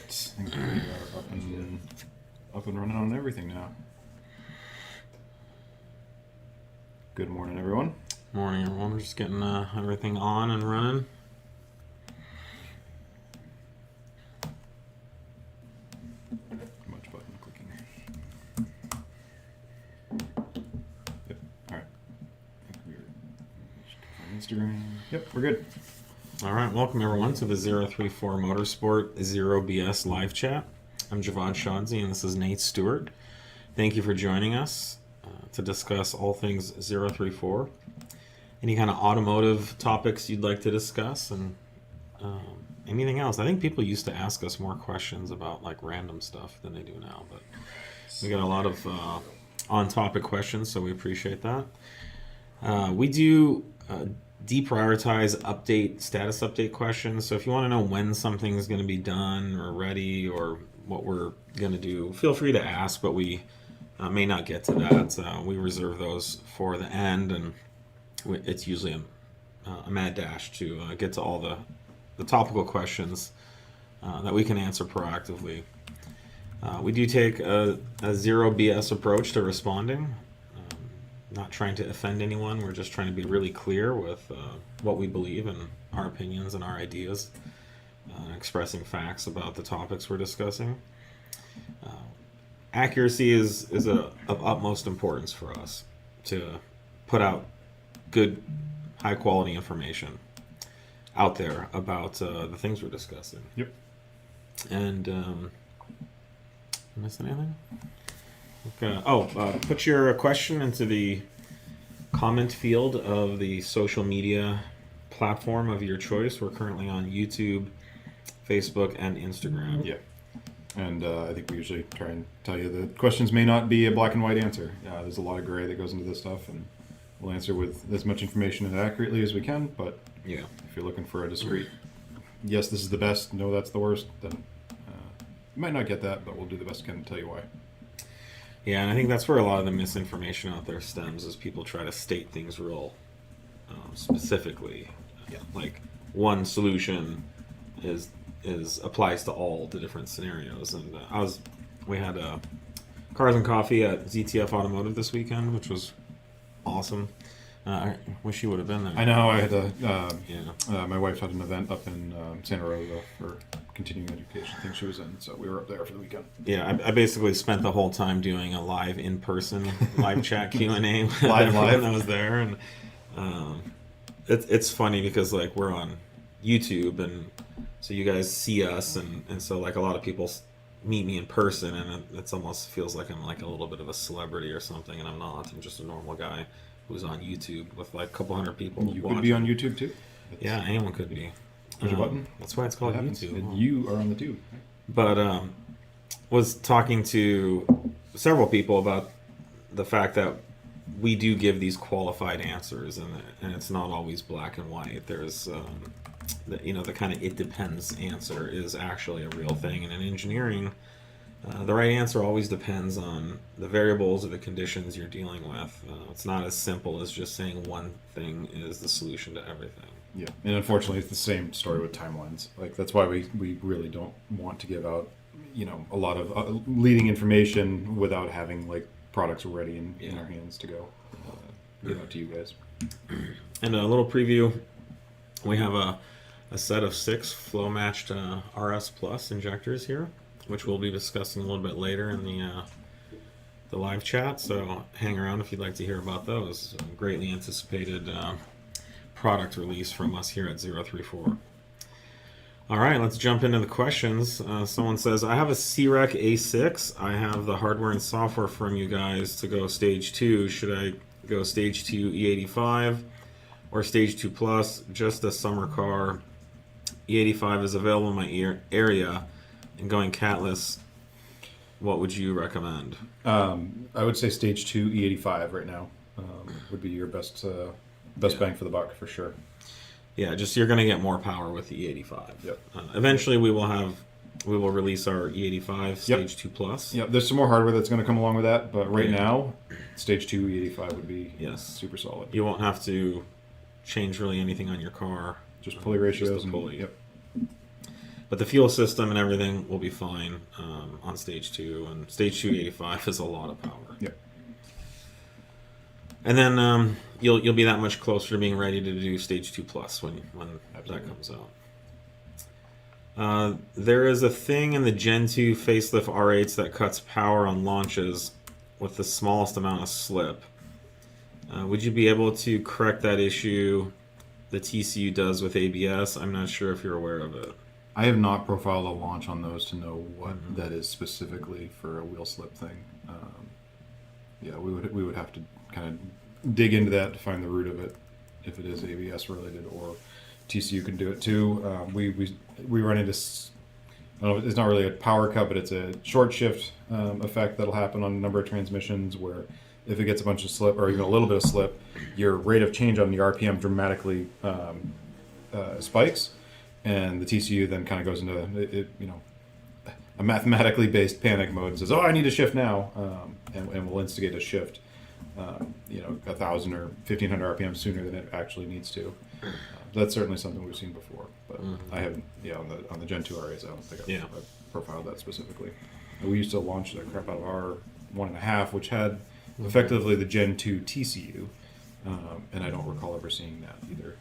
right. I think we are up and running on everything now. Good morning, everyone. Morning, everyone. We're just getting everything on and running. Much button clicking. Yep. All right. I think we're Instagram. Yep, we're good. All right. Welcome, everyone, to the 034 Motorsport 0BS live chat. I'm Javad Shadzi, and this is Nate Stewart. Thank you for joining us to discuss all things 034. Any kind of automotive topics you'd like to discuss, and anything else. I think people used to ask us more questions about like random stuff than they do now, but we got a lot of on-topic questions, so we appreciate that. We do deprioritize status update questions, so if you want to know when something is going to be done or ready or what we're going to do, feel free to ask, but we may not get to that. We reserve those for the end, and it's usually a mad dash to get to all the topical questions that we can answer proactively. We do take a zero BS approach to responding, not trying to offend anyone. We're just trying to be really clear with what we believe and our opinions and our ideas, expressing facts about the topics we're discussing. Accuracy is of utmost importance for us to put out good, high-quality information out there about the things we're discussing. Yep. And missed anything? Okay. Put your question into the comment field of the social media platform of your choice. We're currently on YouTube, Facebook, and Instagram. Yeah. And I think we usually try and tell you the questions may not be a black and white answer. There's a lot of gray that goes into this stuff, and we'll answer with as much information and accurately as we can. But yeah, if you're looking for a discrete, yes, this is the best, no, that's the worst, then you might not get that, but we'll do the best we can to tell you why. Yeah, and I think that's where a lot of the misinformation out there stems, is people try to state things real specifically. Yeah. Like one solution applies to all the different scenarios. And we had Cars and Coffee at ZTF Automotive this weekend, which was awesome. I wish you would have been there. I know. I had to. My wife had an event up in Santa Rosa for continuing education thing she was in, so we were up there for the weekend. Yeah, I basically spent the whole time doing a live in-person live chat Q&A with live everyone that was there, and it's funny because like we're on YouTube, and so you guys see us, and so like a lot of people meet me in person, and it almost feels like I'm like a little bit of a celebrity or something, and I'm not. I'm just a normal guy who's on YouTube with like a couple hundred people. You could be on YouTube too. Yeah, anyone could be. Push a button. That's why it's called YouTube. And you are on the tube. But was talking to several people about the fact that we do give these qualified answers, and it's not always black and white. There's the kind of it depends answer is actually a real thing, and in engineering, the right answer always depends on the variables or the conditions you're dealing with. It's not as simple as just saying one thing is the solution to everything. Yeah, and unfortunately, it's the same story with timelines. Like that's why we really don't want to give out, a lot of leading information without having like products ready in our hands to go give out to you guys. And a little preview: we have a set of 6 flow matched RS Plus injectors here, which we'll be discussing a little bit later in the live chat. So hang around if you'd like to hear about those. Greatly anticipated product release from us here at 034. All right, let's jump into the questions. Someone says, I have a CREC A6. I have the hardware and software from you guys to go stage 2. Should I go stage 2 E85 or stage 2 plus? Just a summer car. E85 is available in my area. And going catless, what would you recommend? I would say stage 2 E85 right now would be your best bang for the buck for sure. Yeah, just you're going to get more power with the E85. Yep. Eventually, we will release our E85 stage 2 plus. Yep. There's some more hardware that's going to come along with that, but right now, stage 2 E85 would be super solid. You won't have to change really anything on your car. Just pulley ratios and pulley. Yep. But the fuel system and everything will be fine on stage 2, and stage 2 85 is a lot of power. Yep. And then you'll be that much closer to being ready to do stage 2 plus when that comes out. There is a thing in the Gen 2 facelift R8s that cuts power on launches with the smallest amount of slip. Would you be able to correct that issue the TCU does with ABS? I'm not sure if you're aware of it. I have not profiled a launch on those to know what that is specifically for a wheel slip thing. Yeah, we would have to kind of dig into that to find the root of it, if it is ABS related or TCU can do it too. We run into, I don't know, it's not really a power cut, but it's a short shift effect that'll happen on a number of transmissions where if it gets a bunch of slip or even a little bit of slip, your rate of change on the RPM dramatically spikes, and the TCU then kind of goes into a mathematically based panic mode and says, "Oh, I need to shift now," and will instigate a shift, 1,000 or 1,500 RPM sooner than it actually needs to. That's certainly something we've seen before, but I haven't. Yeah, on the Gen 2 RAs, I don't think I've profiled that specifically. We used to launch the crap out of our 1.5, which had effectively the Gen 2 TCU, and I don't recall ever seeing that either.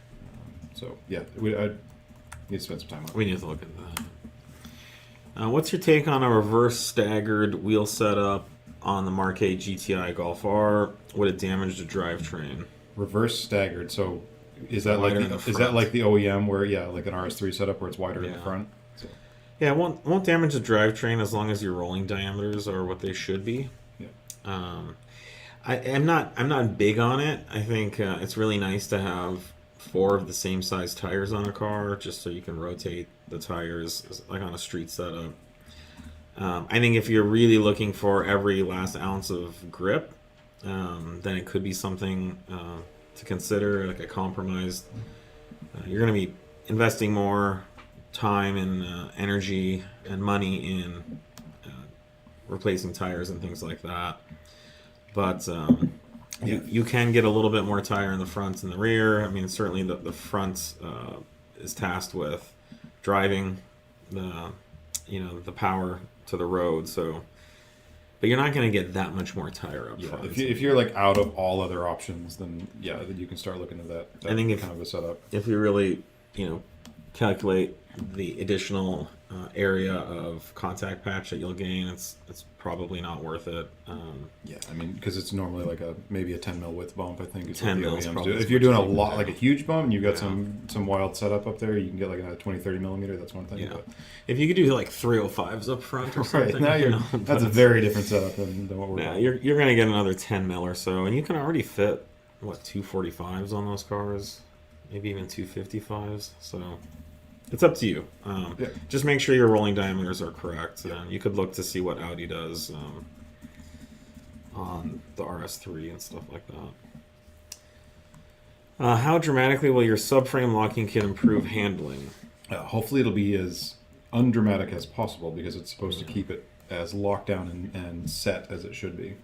So yeah, I need to spend some time on it. We need to look at that. What's your take on a reverse staggered wheel setup on the Mk8 GTI Golf R? Would it damage the drivetrain? Reverse staggered. So is that Wider like in the is that front. like the OEM where like an RS3 setup where it's wider in the front? So, Yeah, it won't damage the drivetrain as long as your rolling diameters are what they should be. yeah. I'm not big on it. I think it's really nice to have 4 of the same size tires on a car, just so you can rotate the tires like on a street setup. I think if you're really looking for every last ounce of grip, then it could be something to consider, like a compromise. You're going to be investing more time and energy and money in replacing tires and things like that. But you can get a little bit more tire in the front and the rear. I mean, certainly the front is tasked with driving the power to the road. So, but you're not going to get that much more tire up front. If you're like out of all other options, then then you can start looking at that I think kind of a setup. If you really calculate the additional area of contact patch that you'll gain, it's probably not worth it. I mean, because it's normally like maybe a 10 mil width bump. I think is 10 what the mils OEMs probably do. as If you're much doing a as you lot, can like do. a huge bump, and you've got some wild setup up there, you can get like a 20-30 millimeter. That's one thing. Yeah. But, If you could do like 305s up front or something, right now that's a very different setup than what we're doing. you're going to get another 10 mil or so, and you can already fit 245s on those cars, maybe even 255s. So it's up to you. Just make sure your rolling diameters are correct. You could look to see what Audi does on the RS3 and stuff like that. How dramatically will your subframe locking kit improve handling? Hopefully it'll be as undramatic as possible because it's supposed to keep it as locked down and set as it should be.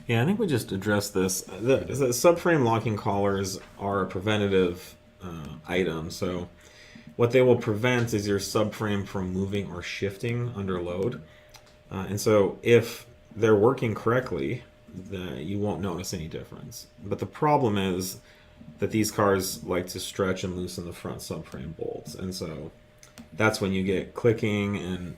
Yeah, I think we just addressed this. The subframe locking collars are a preventative item. So what they will prevent is your subframe from moving or shifting under load. And so if they're working correctly, you won't notice any difference. But the problem is that these cars like to stretch and loosen the front subframe bolts. And so that's when you get clicking and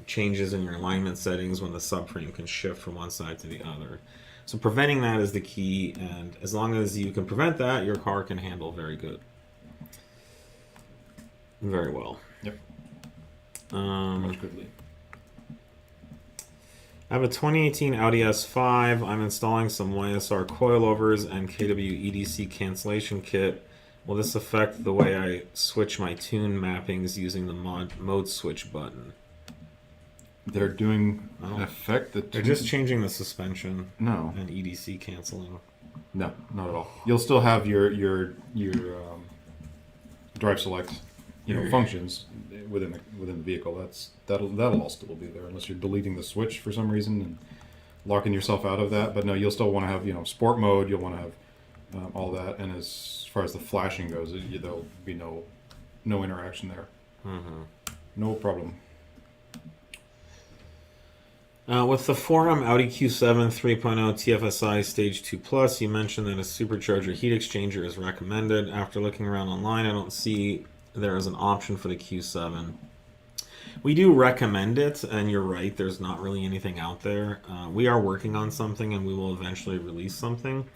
changes in your alignment settings when the subframe can shift from one side to the other. So preventing that is the key, and as long as you can prevent that, your car can handle very well. Yep. Much goodly. I have a 2018 Audi S5. I'm installing some YSR coilovers and KW EDC cancellation kit. Will this affect the way I switch my tune mappings using the mode switch button? They're doing an effect that They're just changing the suspension. No. And EDC canceling. No, not at all. You'll still have your drive select, functions within the vehicle. That'll all still be there unless you're deleting the switch for some reason and locking yourself out of that. But no, you'll still want to have sport mode. You'll want to have all that. And as far as the flashing goes, there'll be no interaction there. Mm-hmm. No problem. With the forum Audi Q7 3.0 TFSI Stage 2 Plus, you mentioned that a supercharger heat exchanger is recommended. After looking around online, I don't see there is an option for the Q7. We do recommend it, and you're right, there's not really anything out there. We are working on something, and we will eventually release something.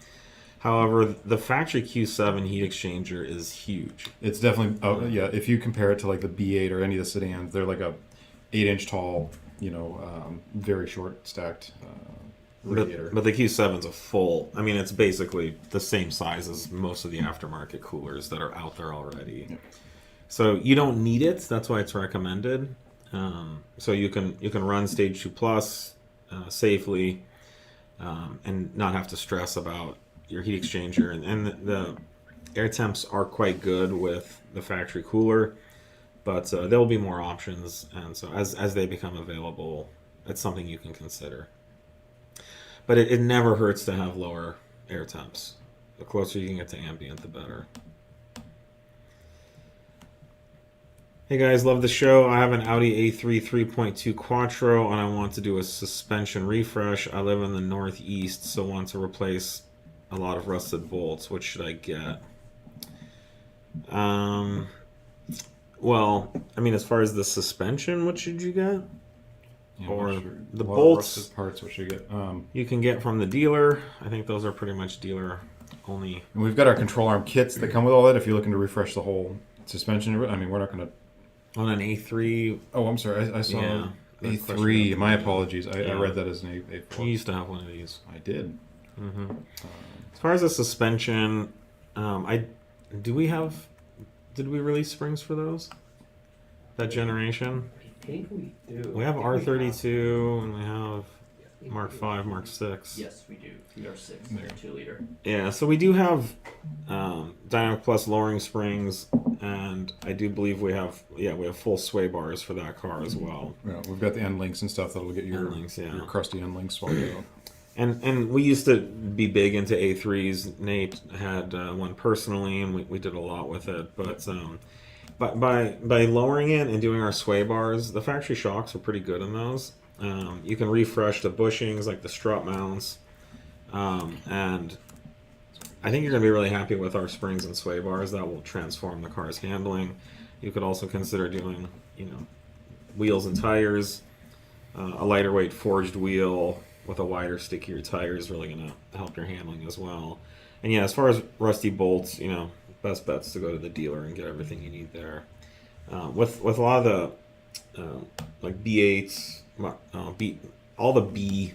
However, the factory Q7 heat exchanger is huge. It's definitely, yeah, if you compare it to like the B8 or any of the sedans, they're like a 8-inch tall, very short stacked radiator. But the Q7's a full, I mean, it's basically the same size as most of the aftermarket coolers that are out there already. Yeah. So you don't need it, that's why it's recommended. So you can run Stage 2 Plus safely and not have to stress about your heat exchanger. And the air temps are quite good with the factory cooler, but there will be more options, and so as they become available, it's something you can consider. But it never hurts to have lower air temps. The closer you can get to ambient, the better. Hey guys, love the show. I have an Audi A3 3.2 Quattro and I want to do a suspension refresh. I live in the Northeast, so want to replace a lot of rusted bolts. What should I get? Well, I mean, as far as the suspension, what should you get? Yeah, or sure. The bolts? Rusted parts, what should you get? You can get from the dealer. I think those are pretty much dealer only. And we've got our control arm kits that come with all that. If you're looking to refresh the whole suspension, I mean, we're not going to. On an A3. Oh, I'm sorry. I saw A3. My apologies. I read that as an A4. You used to have one of these. I did. Mm-hmm. As far as the suspension, did we release springs for those? That generation? I think we do. We have R32 and we have Mark 5, Mark 6. Yes, we do. We are 6. They're 2 liter. Yeah, so we do have Dynamic Plus lowering springs, and I do believe we have full sway bars for that car as well. Yeah, we've got the end links and stuff that'll get your crusty end links swapped out. And we used to be big into A3s. Nate had one personally, and we did a lot with it. But by lowering it and doing our sway bars, the factory shocks are pretty good in those. You can refresh the bushings, like the strut mounts, and I think you're going to be really happy with our springs and sway bars. That will transform the car's handling. You could also consider doing, wheels and tires. A lighter weight forged wheel with a wider, stickier tire is really going to help your handling as well. And yeah, as far as rusty bolts, best bet's to go to the dealer and get everything you need there. With a lot of the like B8s, all the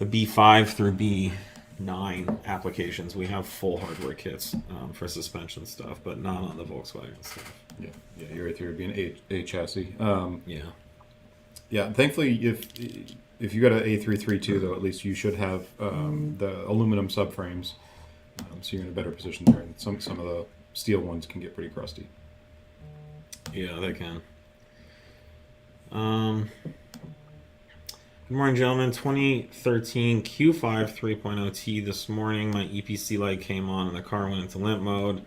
B5 through B9 applications, we have full hardware kits for suspension stuff, but not on the Volkswagen stuff. Yeah, your A3 would be an A chassis. Yeah. Thankfully, if you got an A332 though, at least you should have the aluminum subframes, so you're in a better position there. And some of the steel ones can get pretty crusty. Yeah, they can. Good morning, gentlemen. 2013 Q5 3.0T this morning. My EPC light came on and the car went into limp mode.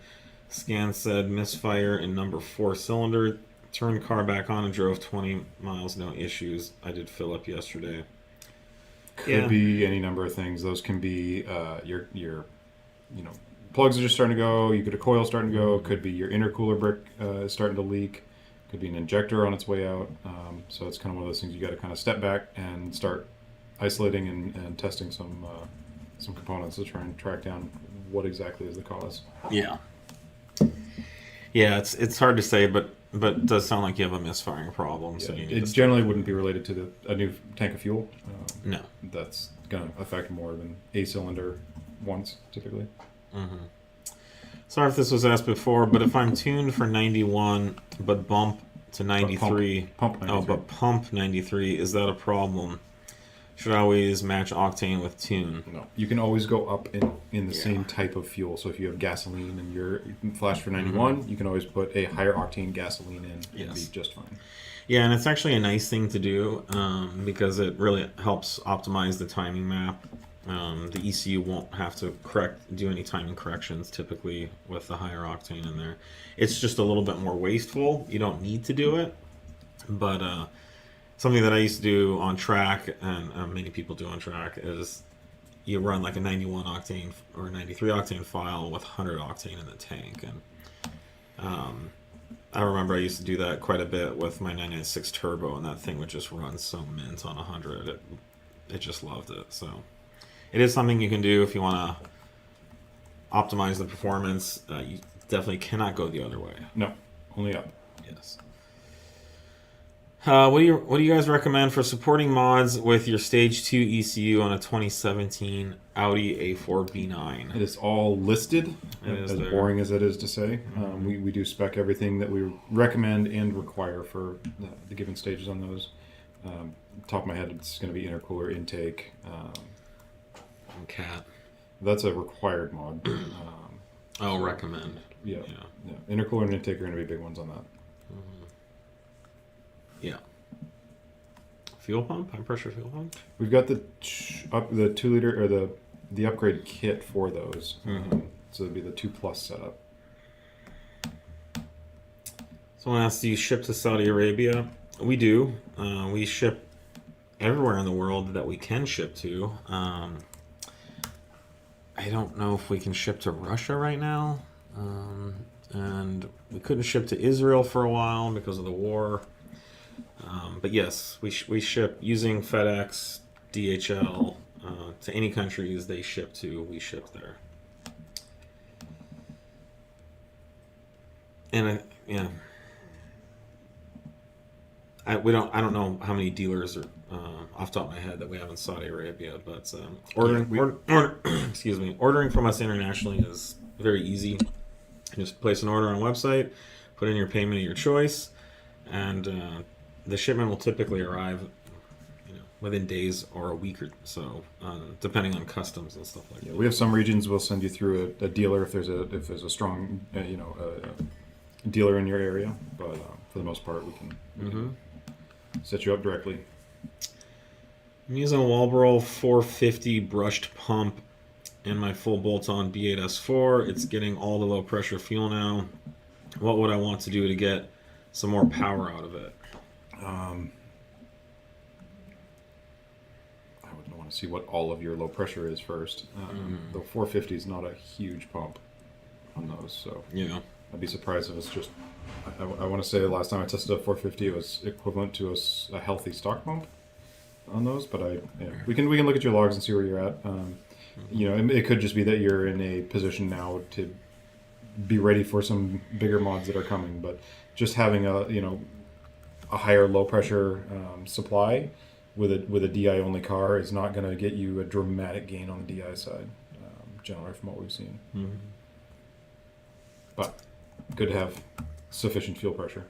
Scan said misfire in number 4 cylinder. Turned car back on and drove 20 miles, no issues. I did fill up yesterday. Could be any number of things. Those can be your plugs are just starting to go. You get a coil starting to go. Could be your intercooler brick is starting to leak. Could be an injector on its way out. So it's kind of one of those things you got to kind of step back and start isolating and testing some components to try and track down what exactly is the cause. Yeah. Yeah, it's hard to say, but it does sound like you have a misfiring problem. Yeah, so you need it generally wouldn't be related to a new tank of fuel. No. That's going to affect more than a cylinder once, typically. Mm-hmm. Sorry if this was asked before, but if I'm tuned for 91 but bump to 93, pump 93. But pump 93, is that a problem? Should I always match octane with tune? No, you can always go up in the same type of fuel. So if you have gasoline and you're flash for 91, you can always put a higher octane gasoline in and be just fine. Yeah, and it's actually a nice thing to do because it really helps optimize the timing map. The ECU won't have to do any timing corrections typically with the higher octane in there. It's just a little bit more wasteful. You don't need to do it, But something that I used to do on track, and many people do on track, is you run like a 91 octane or 93 octane file with 100 octane in the tank. And I remember I used to do that quite a bit with my 996 turbo, and that thing would just run so mint on 100. It just loved it. So it is something you can do if you want to optimize the performance. You definitely cannot go the other way. No, only up. Yes. What do you guys recommend for supporting mods with your Stage 2 ECU on a 2017 Audi A4 B9? It is all listed, as there. boring as it is to say. We do spec everything that we recommend and require for the given stages on those. Top of my head, it's going to be intercooler intake. And cat. That's a required mod. Recommend. Yeah. Intercooler and intake are going to be big ones on that. Yeah. Fuel pump, high pressure fuel pump. We've got the 2 liter or the upgrade kit for those. So it'd be the 2+ setup. Someone asked, do you ship to Saudi Arabia? We do. We ship everywhere in the world that we can ship to. I don't know if we can ship to Russia right now. And we couldn't ship to Israel for a while because of the war. But yes, we ship using FedEx, DHL, to any countries they ship to, we ship there. And I don't know how many dealers are off the top of my head that we have in Saudi Arabia, but ordering from us internationally is very easy. You just place an order on a website, put in your payment of your choice, and the shipment will typically arrive, within days or a week or so, depending on customs and stuff like that. We have some regions we'll send you through a dealer if there's a strong dealer in your area, but for the most part we can set you up directly. I'm using a Walbro 450 brushed pump in my full bolt-on B8 S4. It's getting all the low pressure fuel now. What would I want to do to get some more power out of it? I would want to see what all of your low pressure is first. The 450 is not a huge pump on those, so yeah, I'd be surprised if it's just. I want to say the last time I tested a 450, it was equivalent to a healthy stock pump on those. But we can look at your logs and see where you're at. It could just be that you're in a position now to be ready for some bigger mods that are coming. But just having a higher low pressure supply with a DI only car is not going to get you a dramatic gain on the DI side, generally from what we've seen. But good to have sufficient fuel pressure.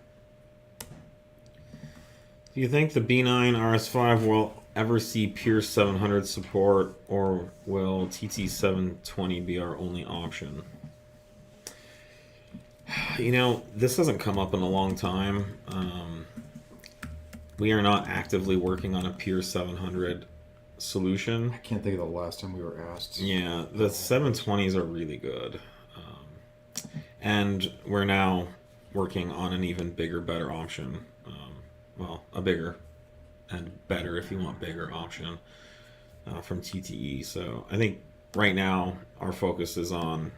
Do you think the B9 RS5 will ever see Pure700 support, or will TT720 be our only option? This hasn't come up in a long time. We are not actively working on a Pure700 solution. I can't think of the last time we were asked. Yeah, the 720s are really good. And we're now working on an even bigger, better option. A bigger and better, if you want bigger, option from TTE. So I think right now our focus is on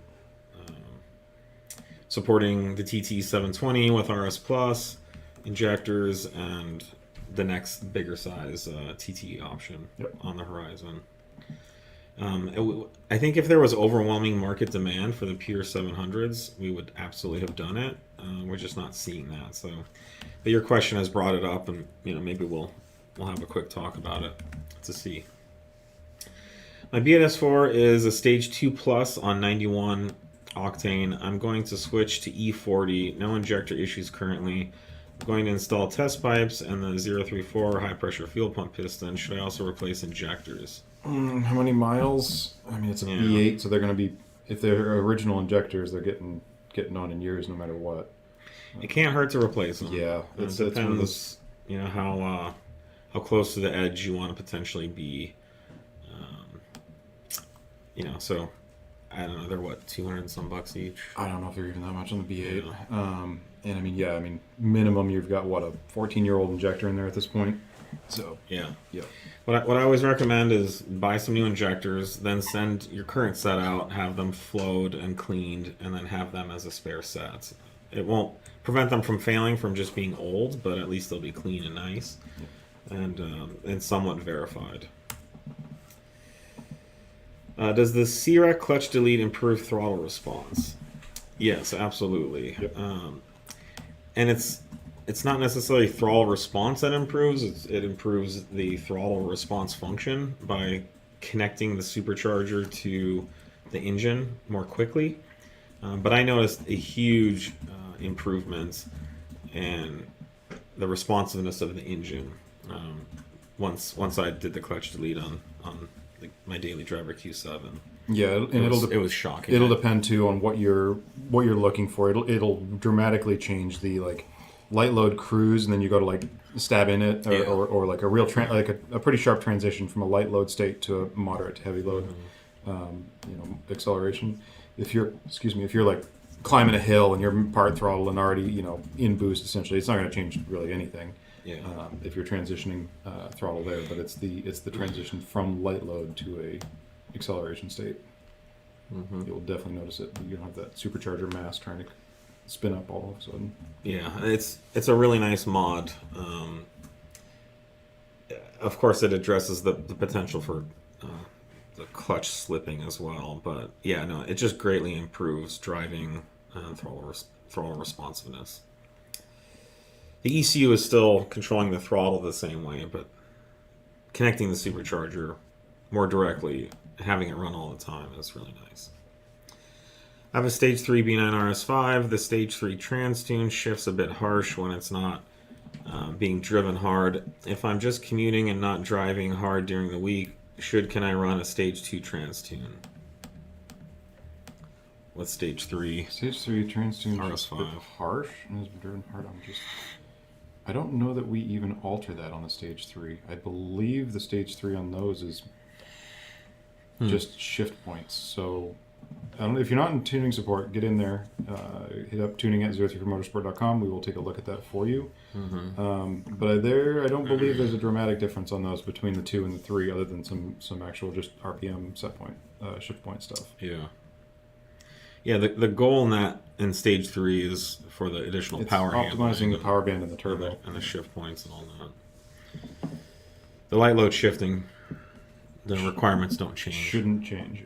supporting the TT720 with RS Plus, injectors, and the next bigger size TTE option on the horizon. I think if there was overwhelming market demand for the Pure 700s, we would absolutely have done it. We're just not seeing that. So, but your question has brought it up, and maybe we'll have a quick talk about it to see. My B8 S4 is a stage 2 plus on 91 octane. I'm going to switch to E40. No injector issues currently. I'm going to install test pipes and the 034 high pressure fuel pump piston. Should I also replace injectors? How many miles? I mean, it's a B8, so they're going to be, if they're original injectors, they're getting on in years no matter what. It can't hurt to replace them. Yeah, it depends. How close to the edge you want to potentially be. So I don't know, they're what, 200 and some bucks each? I don't know if they're even that much on the B8. Yeah. And I mean, minimum you've got what, a 14-year-old injector in there at this point. So Yeah. yeah, What I always recommend is buy some new injectors, then send your current set out, have them flowed and cleaned, and then have them as a spare set. It won't prevent them from failing from just being old, but at least they'll be clean and nice, and somewhat verified. Does the CREC Clutch Delete improve throttle response? Yes, absolutely. Yep. And it's not necessarily throttle response that improves. It improves the throttle response function by connecting the supercharger to the engine more quickly. But I noticed a huge improvement in the responsiveness of the engine once I did the clutch delete on my daily driver Q7. yeah, and It was shocking. It'll depend too on what you're looking for. It'll dramatically change the like light load cruise, and then you go to like stab in it, or like a real a pretty sharp transition from a light load state to a moderate to heavy load, acceleration. If you're like climbing a hill and you're part throttle and already in boost, essentially, it's not going to change really anything. Yeah. If you're transitioning throttle there, but it's the transition from light load to a acceleration state. You'll definitely notice it. You don't have that supercharger mass trying to spin up all of a sudden. Yeah, it's a really nice mod. Of course, it addresses the potential for the clutch slipping as well. But yeah, no, it just greatly improves driving and throttle responsiveness. The ECU is still controlling the throttle the same way, but connecting the supercharger more directly, having it run all the time is really nice. I have a Stage 3 B9 RS5. The Stage 3 trans tune shifts a bit harsh when it's not being driven hard. If I'm just commuting and not driving hard during the week, can I run a Stage 2 trans tune? What's Stage 3? Stage 3 trans tune RS5. a bit harsh and has been driven hard. I don't know that we even alter that on the Stage 3. I believe the Stage 3 on those is just shift points. So I don't know, if you're not in tuning support, get in there, hit up tuning at 034motorsport.com. We will take a look at that for you. But I don't believe there's a dramatic difference on those between the 2 and the 3, other than some actual just RPM set point, shift point stuff. Yeah. Yeah, the goal in Stage 3 is for the additional power optimizing the power band and the turbo. And the shift points and all that. The light load shifting, the requirements don't change. Shouldn't change,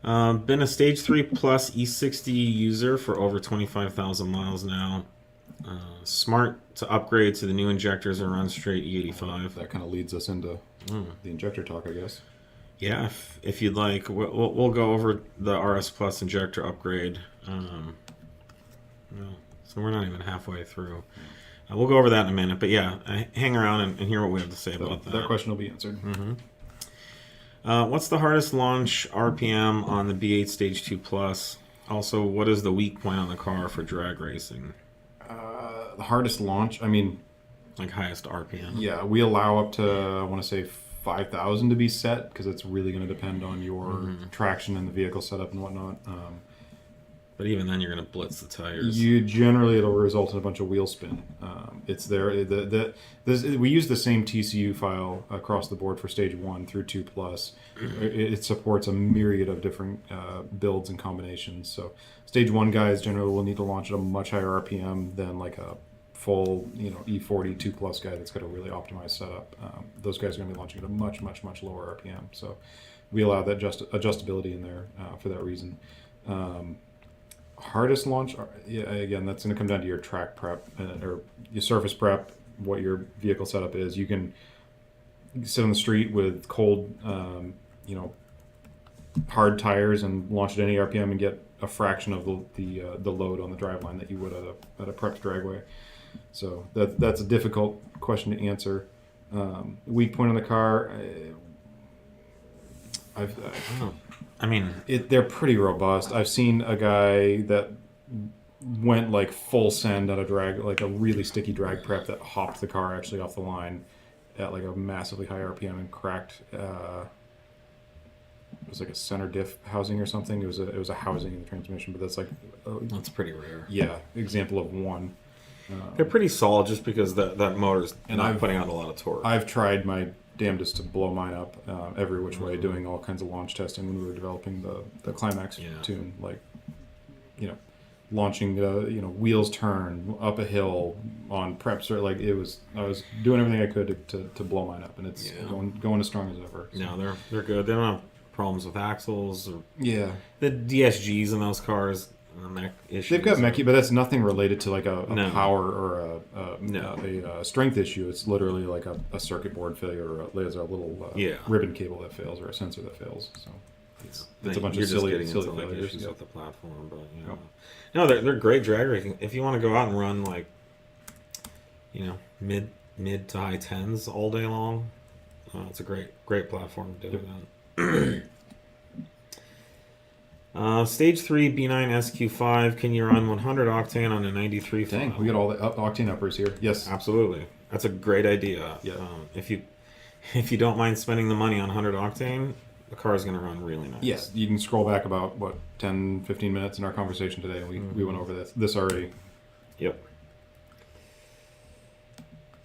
yeah. Been a Stage 3 Plus E60 user for over 25,000 miles now. Smart to upgrade to the new injectors and run straight E85. That kind of leads us into the injector talk, I guess. Yeah, if you'd like, we'll go over the RS Plus injector upgrade. So we're not even halfway through. We'll go over that in a minute, but yeah, hang around and hear what we have to say about that. That question will be answered. What's the hardest launch RPM on the B8 Stage 2 Plus? Also, what is the weak point on the car for drag racing? The hardest launch, I mean... Like highest RPM? Yeah, we allow up to, I want to say, 5,000 to be set, because it's really going to depend on your traction and the vehicle setup and whatnot. But even then, you're going to blitz the tires. It'll result in a bunch of wheel spin. It's there. We use the same TCU file across the board for Stage 1 through 2 Plus. It supports a myriad of different builds and combinations. So Stage 1 guys generally will need to launch at a much higher RPM than like a full E40 2 Plus guy that's got a really optimized setup. Those guys are going to be launching at a much lower RPM. So we allow that adjustability in there for that reason. Hardest launch, yeah, again, that's going to come down to your track prep or your surface prep, what your vehicle setup is. You can sit on the street with cold, hard tires and launch at any RPM and get a fraction of the load on the driveline that you would at a prepped dragway. So that's a difficult question to answer. Weak point on the car, they're pretty robust. I've seen a guy that went like full send at a drag, like a really sticky drag prep that hopped the car actually off the line at like a massively high RPM and cracked it was like a center diff housing or something. It was a housing in the transmission, but that's like That's pretty rare. yeah, example of one. They're pretty solid just because that motor's And not I've- putting out a lot of torque. I've tried my damnedest to blow mine up every which way, doing all kinds of launch testing when we were developing the Climax tune, like launching wheels turn up a hill on preps, or like I was doing everything I could to blow mine up, and it's going as strong as ever. So. No, they're good. They don't have problems with axles or Yeah, the DSGs in those cars. Mech issues. they've got Meki, but that's nothing related to like a No. power or a strength issue. It's literally like a circuit board failure, or there's a little ribbon cable that fails, or a sensor that fails. So it's a bunch You're of just silly getting into like failures. issues Yeah. with the platform, but no, they're great drag racing. If you want to go out and run like mid to high tens all day long, it's a great platform to do it on. Stage 3 B9 SQ5. Can you run 100 octane on a 93 file? Dang, we got all the octane uppers here. Yes, Absolutely. That's a great idea. Yeah. If you don't mind spending the money on 100 octane, the car is going to run really nice. yes. You can scroll back about 10, 15 minutes in our conversation today, and we went over this already. Yep.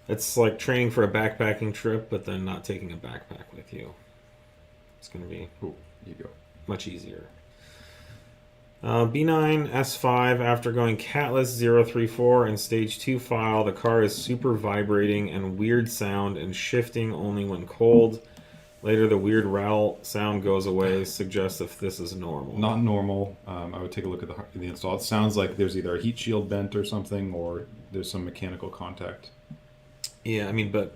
It's like training for a backpacking trip, but then not taking a backpack with you. It's going to be You go. much easier. B9 S5, after going catless 034 and stage 2 file, the car is super vibrating and weird sound and shifting only when cold. Later, the weird rattle sound goes away. Suggests if this is normal. Not normal. I would take a look at the install. It sounds like there's either a heat shield bent or something, or there's some mechanical contact. Yeah, I mean, but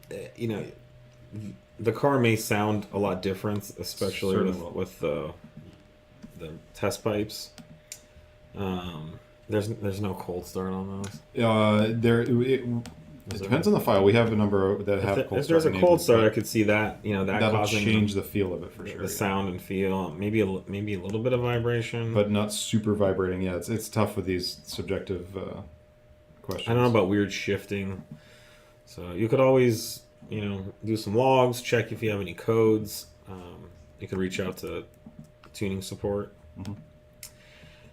the car may sound a lot different, especially Certainly with the test pipes. There's no cold start on those. It depends on the file. We have a number that have cold If there's a start cold start, I enabled, could see that that that'll causing change the feel of it for sure. the sound and feel. Maybe a little bit of vibration, but not super vibrating. Yeah, it's tough with these subjective questions. I don't know about weird shifting. So you could always do some logs, check if you have any codes. You can reach out to tuning support. Mm-hmm.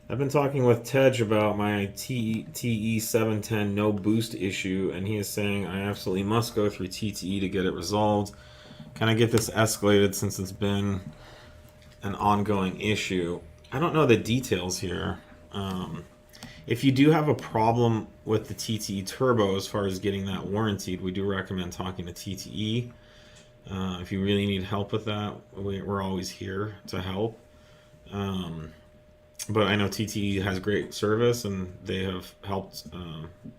I've been talking with Tej about my TE 710 no boost issue, and he is saying I absolutely must go through TTE to get it resolved. Can I get this escalated since it's been an ongoing issue? I don't know the details here. If you do have a problem with the TTE turbo as far as getting that warranted, we do recommend talking to TTE. If you really need help with that, we're always here to help. But I know TTE has great service, and they have helped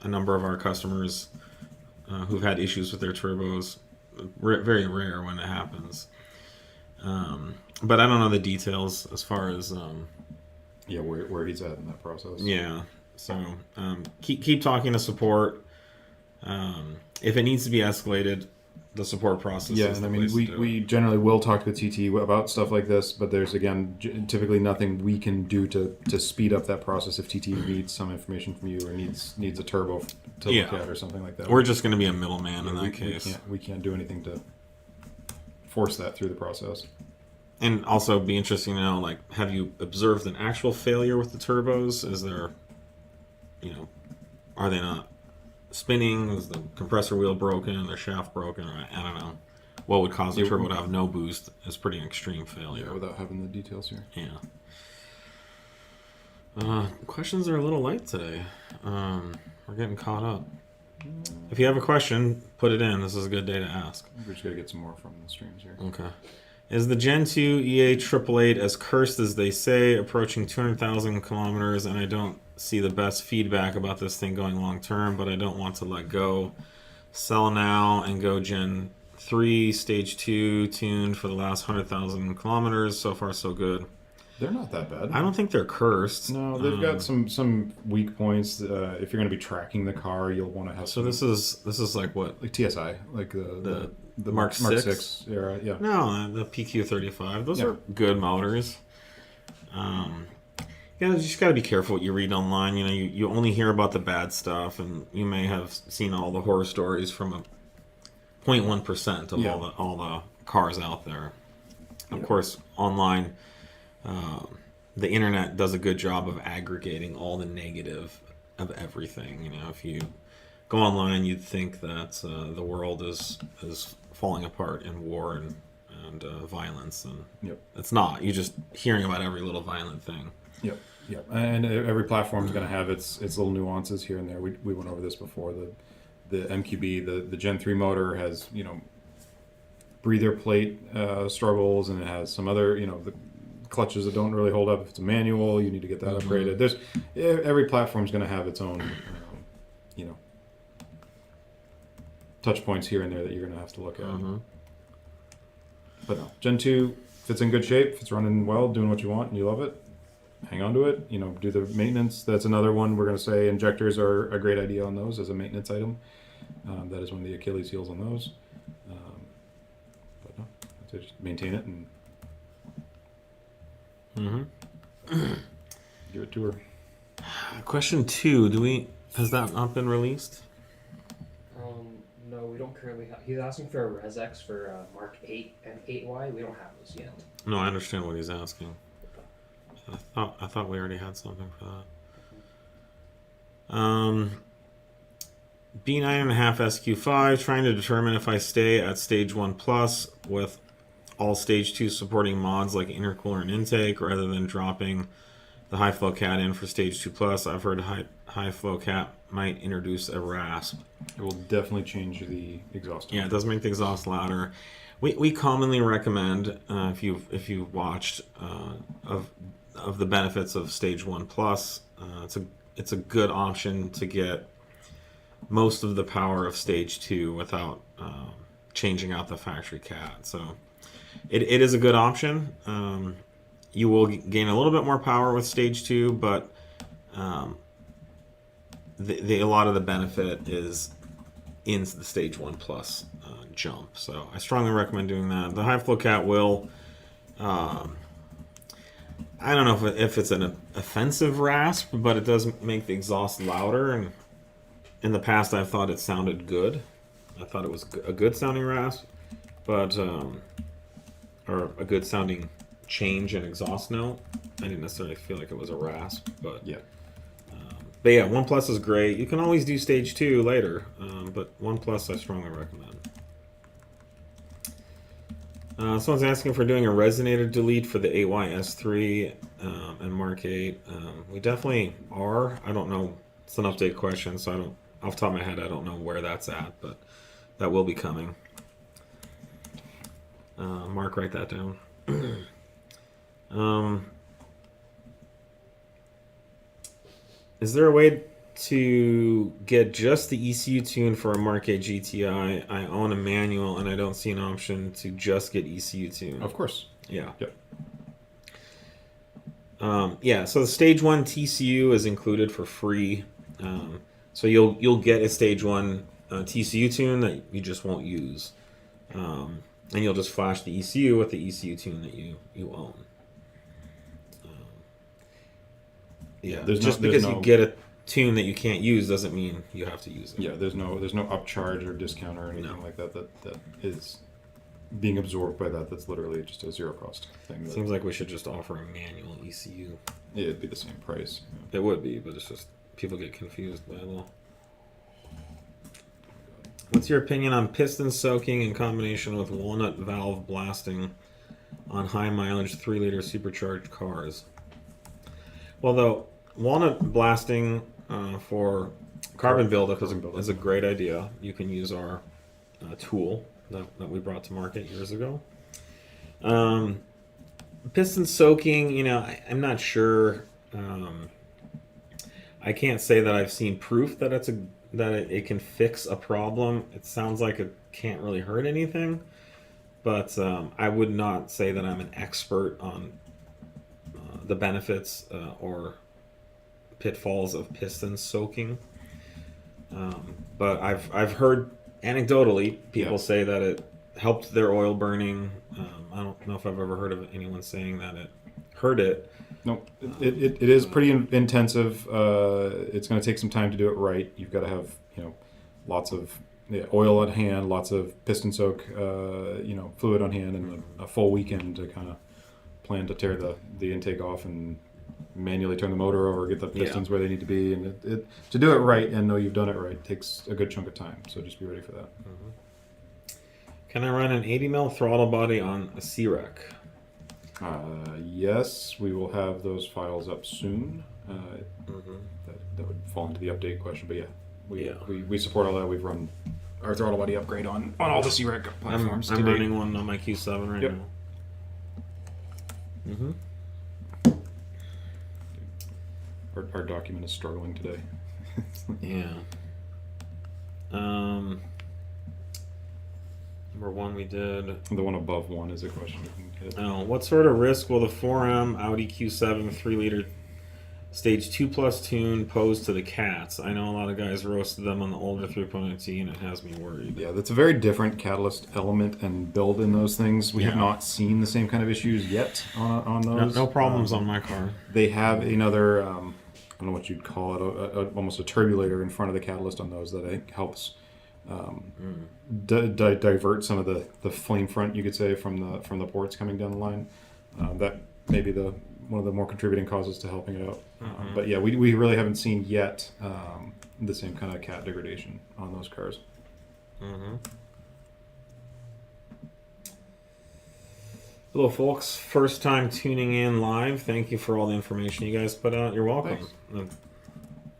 a number of our customers who've had issues with their turbos. Very rare when it happens. But I don't know the details as far as... where he's at in that process. Yeah, so keep talking to support. If it needs to be escalated, the support process. Yeah, is and the I mean, place to do we it. generally will talk to the TT about stuff like this, but there's again typically nothing we can do to speed up that process if TT needs some information from you or needs a turbo to look at or something like that. We're just going to be a middleman in that case. We can't do anything to force that through the process. And also be interesting to know, like, have you observed an actual failure with the turbos? Is there, are they not spinning? Is the compressor wheel broken? Their shaft broken? Or I don't know. What would cause the turbo to have no boost is pretty extreme failure. Yeah, without having the details here. Yeah. Questions are a little light today. We're getting caught up. If you have a question, put it in. This is a good day to ask. We're just got to get some more from the streams here. Okay. Is the Gen 2 EA 888 as cursed as they say, approaching 200,000 kilometers, and I don't see the best feedback about this thing going long term, but I don't want to let go. Sell now and go Gen 3, Stage 2, tuned for the last 100,000 kilometers. So far, so good. They're not that bad. I don't think they're cursed. No, they've got some weak points. If you're going to be tracking the car, you'll want to have. So this is like what? Like TSI, like the Mark 6 era. Yeah. No, the PQ35. Those are good motors. You just got to be careful what you read online. You only hear about the bad stuff, and you may have seen all the horror stories from a 0.1% of all the cars out there. Of course, online, the internet does a good job of aggregating all the negative of everything. You know, if you go online, you'd think that the world is falling apart in war and violence, and Yep. it's not. You're just hearing about every little violent thing. Yep. Yep. And every platform is going to have its little nuances here and there. We went over this before. The MQB, the Gen 3 motor has, you know, breather plate struggles, and it has some other, you know, the clutches that don't really hold up. If it's a manual, you need to get that upgraded. There's every platform is going to have its own, you know, touch points here and there that you're going to have to look at. But no, Gen 2, if it's in good shape, if it's running well, doing what you want, and you love it, hang on to it. You know, do the maintenance. That's another one we're going to say injectors are a great idea on those as a maintenance item. That is one of the Achilles heels on those. But no, so just maintain it and give it to her. Question 2: has that not been released? No, we don't currently have. He's asking for a Res X for Mark 8 and 8Y. We don't have those yet. No, I understand what he's asking. I thought we already had something for that. B9.5 SQ5, trying to determine if I stay at stage 1 plus with all stage 2 supporting mods like intercooler and intake, rather than dropping the high flow cat in for stage 2 plus. I've heard high flow cat might introduce a rasp. It will definitely change the exhaust tone. Yeah, it does make the exhaust louder. We commonly recommend, if you've watched of the benefits of stage 1 plus, it's a good option to get most of the power of stage 2 without changing out the factory cat. So it is a good option. You will gain a little bit more power with stage 2, but a lot of the benefit is in the stage 1 plus jump. So I strongly recommend doing that. The high flow cat will, I don't know if it's an offensive rasp, but it does make the exhaust louder. And in the past, I've thought it sounded good. I thought it was a good sounding rasp, but or a good sounding change in exhaust note. I didn't necessarily feel like it was a rasp, but Yeah. But yeah, 1 plus is great. You can always do stage 2 later, but 1 plus I strongly recommend. Someone's asking if we're doing a resonator delete for the AY S3 and Mark 8. We definitely are. I don't know. It's an update question, so I don't, off the top of my head, I don't know where that's at, but that will be coming. Mark, write that down. Is there a way to get just the ECU tune for a Mk8 GTI? I own a manual and I don't see an option to just get ECU tune. Of course. Yeah. Yep. Yeah, so the stage 1 TCU is included for free. So you'll get a stage 1 TCU tune that you just won't use. And you'll just flash the ECU with the ECU tune that you own. Yeah, just because you get a tune that you can't use doesn't mean you have to use it. Yeah, there's no upcharge or discount or anything like that is being absorbed by that. That's literally just a zero cost thing. Seems like we should just offer a manual ECU. Yeah, it'd be the same price. It would be, but it's just people get confused by it all. What's your opinion on piston soaking in combination with walnut valve blasting on high mileage 3-liter supercharged cars? Well, though, walnut blasting for carbon buildup is a great idea. You can use our tool that we brought to market years ago. Piston soaking, I'm not sure. I can't say that I've seen proof that it can fix a problem. It sounds like it can't really hurt anything, but I would not say that I'm an expert on the benefits or pitfalls of piston soaking. But I've heard anecdotally people say that it helped their oil burning. I don't know if I've ever heard of anyone saying that it hurt it. No, it is pretty intensive. It's going to take some time to do it right. You've got to have lots of oil on hand, lots of piston soak, fluid on hand, and a full weekend to kind of plan to tear the intake off and manually turn the motor over, get the pistons where they need to be, and to do it right and know you've done it right takes a good chunk of time. So just be ready for that. Can I run an 80 mil throttle body on a CREC? Yes, we will have those files up soon. That would fall into the update question, but we support all that. We've run our throttle body upgrade on all the CREC platforms. I'm running one on my Q7 right now. Our document is struggling today. Number one we did. The one above one is a question we can hit. Oh, what sort of risk will the 4M Audi Q7 3-liter Stage 2+ tune pose to the cats? I know a lot of guys roasted them on the older 3.0T, and it has me worried. Yeah, that's a very different catalyst element and build in those things. We have not seen the same kind of issues yet on those. No problems on my car. They have another, I don't know what you'd call it, almost a turbulator in front of the catalyst on those that I think helps divert some of the flame front, you could say, from the ports coming down the line. That may be one of the more contributing causes to helping it out. But yeah, we really haven't seen yet the same kind of cat degradation on those cars. Hello folks, first time tuning in live. Thank you for all the information you guys put out. You're welcome.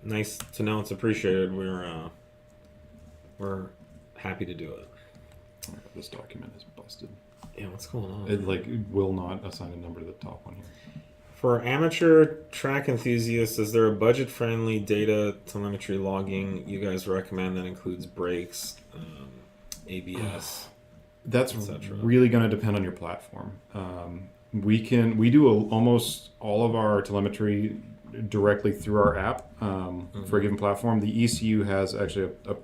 Nice to know it's appreciated. We're happy to do it. This document is busted. Yeah, what's going on? It will not assign a number to the top one here. For amateur track enthusiasts, is there a budget-friendly data telemetry logging you guys recommend that includes brakes, ABS? That's really going to depend on your platform. We do almost all of our telemetry directly through our app for a given platform. The ECU has actually a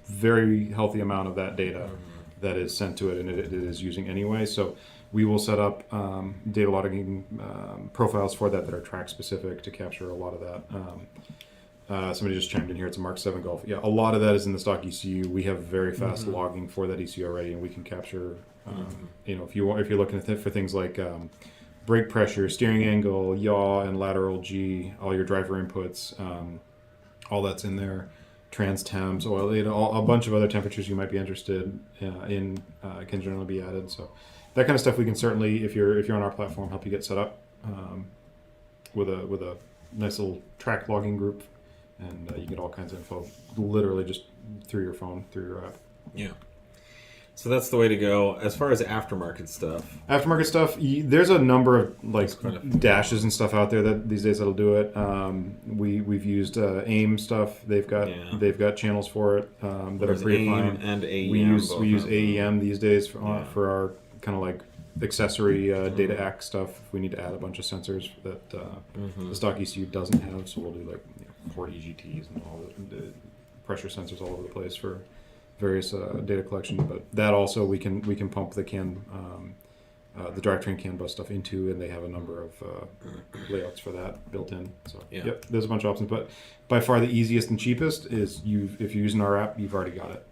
very healthy amount of that data that is sent to it, and it is using anyway. So we will set up data logging profiles for that are track specific to capture a lot of that. Somebody just chimed in here. It's a Mark 7 Golf. Yeah, a lot of that is in the stock ECU. We have very fast logging for that ECU already, and we can capture. If you're looking for things like brake pressure, steering angle, yaw, and lateral G, all your driver inputs, all that's in there. Trans temps, oil, a bunch of other temperatures you might be interested in can generally be added. So that kind of stuff we can certainly, if you're on our platform, help you get set up with a nice little track logging group, and you get all kinds of info literally just through your phone, through your app. Yeah. So that's the way to go. As far as aftermarket stuff, there's a number of dashes and stuff out there that these days that'll do it. We've used AIM stuff. They've got channels for it that are pretty fine. And AEM. We use AEM these days for our kind of like accessory data ACK stuff. If we need to add a bunch of sensors that the stock ECU doesn't have, so we'll do like port EGTs and all the pressure sensors all over the place for various data collection, but that also we can pump the the drivetrain CAN bus stuff into, and they have a number of layouts for that built in. So yep, there's a bunch of options, but by far the easiest and cheapest is if you're using our app, you've already got it.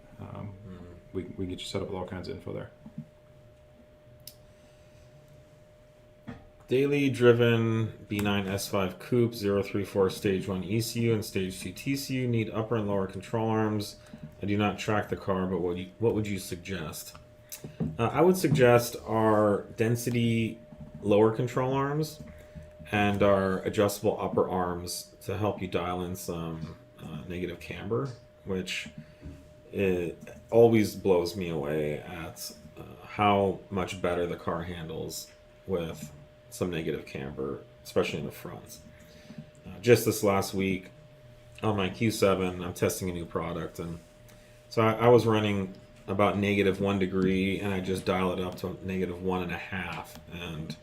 We can get you set up with all kinds of info there. Daily driven B9 S5 Coupe 034 Stage 1 ECU and Stage 2 TCU need upper and lower control arms. I do not track the car, but what would you suggest? I would suggest our density lower control arms and our adjustable upper arms to help you dial in some negative camber, which it always blows me away at how much better the car handles with some negative camber, especially in the fronts. Just this last week on my Q7, I'm testing a new product, and so I was running about -1 degree, and I just dial it up to -1.5, and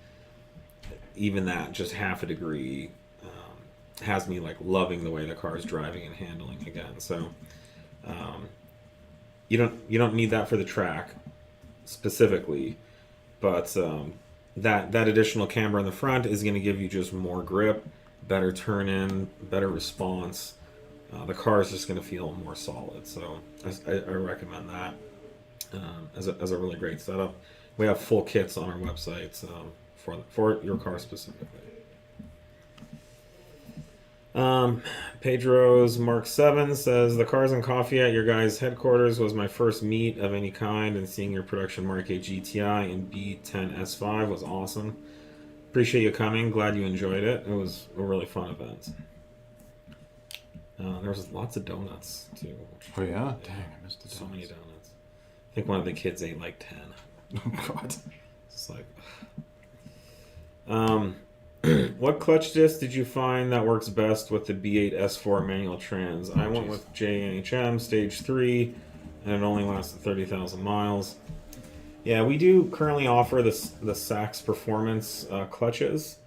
even that, just half a degree, has me like loving the way the car is driving and handling again. So you don't need that for the track specifically, but that additional camber in the front is going to give you just more grip, better turn in, better response, the car is just going to feel more solid. So I recommend that as a really great setup. We have full kits on our website for your car specifically. Pedro's Mark 7 says, the Cars and Coffee at your guys' headquarters was my first meet of any kind, and seeing your production Mk8 GTI and B9 SQ5 was awesome. Appreciate you coming. Glad you enjoyed it. It was a really fun event. There was lots of donuts too. Oh yeah, dang, I missed it. So many donuts. I think one of the kids ate like 10. Oh god. It's like, what clutch disc did you find that works best with the B8 S4 manual trans? I went with JNHM Stage 3, and it only lasted 30,000 miles. Yeah, we do currently offer the Sax Performance clutches,